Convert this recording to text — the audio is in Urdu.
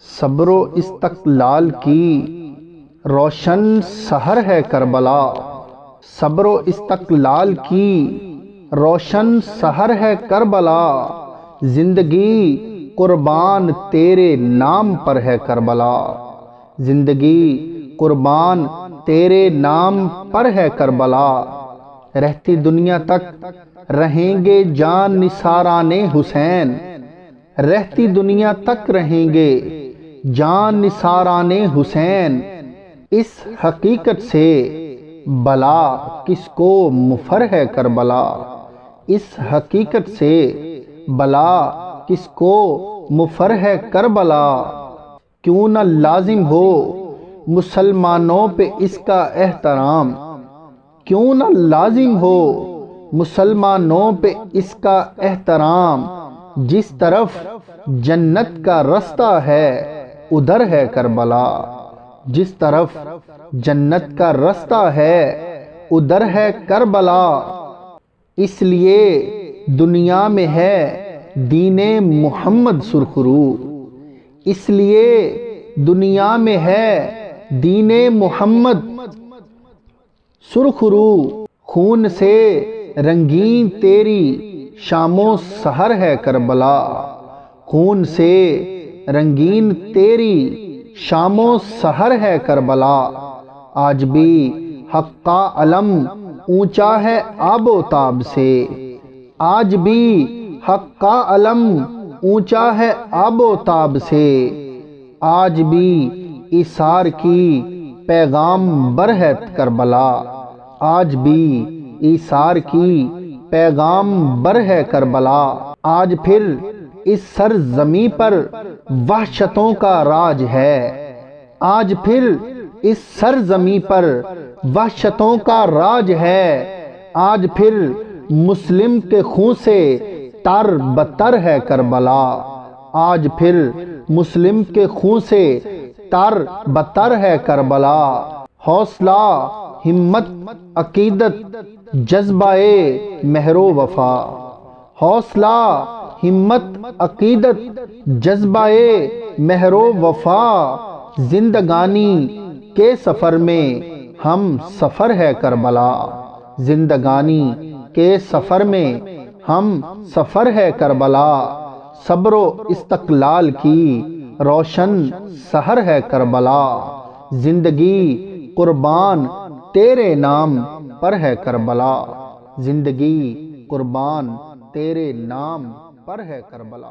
صبر و استقلال کی روشن سحر ہے کربلا، صبر و استقلال کی روشن سحر ہے کربلا، زندگی قربان تیرے نام پر ہے کربلا، زندگی قربان تیرے نام پر ہے کربلا، رہتی دنیا تک رہیں گے جان نثاران حسین، رہتی دنیا تک رہیں گے جان نثاران حسین، اس حقیقت سے بلا کس کو مفر ہے کربلا، اس حقیقت سے بلا کس کو مفر ہے کربلا، کیوں نہ لازم ہو مسلمانوں پہ اس کا احترام، کیوں نہ لازم ہو مسلمانوں پہ اس کا احترام، جس طرف جنت کا رستہ ہے ادھر ہے کربلا، جس طرف جنت کا رستہ ہے ادھر ہے کربلا، اس لیے دنیا میں ہے دین محمد سرخرو، اس لیے دنیا میں ہے دین محمد سرخرو، خون سے رنگین تیری شام و سحر ہے کربلا، خون سے رنگین تیری شام و سحر ہے کربلا، آج بھی حق کا علم اونچا ہے آب و تاب سے، آج بھی حق کا علم اونچا ہے آب و تاب سے، آج بھی ایثار کی پیغام بر ہے کربلا، آج بھی ایثار کی پیغام بر ہے کربلا، آج پھر اس سرزمیں پر وحشتوں کا راج ہے، آج پھر اس سرزمیں پر وحشتوں کا راج ہے، آج پھر مسلم کے خون سے تر بتر ہے کربلا، آج پھر مسلم کے خون سے تر بتر ہے کربلا، حوصلہ ہمت عقیدت جذبہ مہر و وفا، حوصلہ ہمت عقیدت جذبہ مہر و وفا، زندگانی کے سفر میں ہم سفر ہے کربلا، زندگانی کے سفر میں ہم سفر ہے کربلا، صبر و استقلال کی روشن سحر ہے کربلا، زندگی قربان تیرے نام پر ہے کربلا، زندگی قربان تیرے نام پر ہے کربلا۔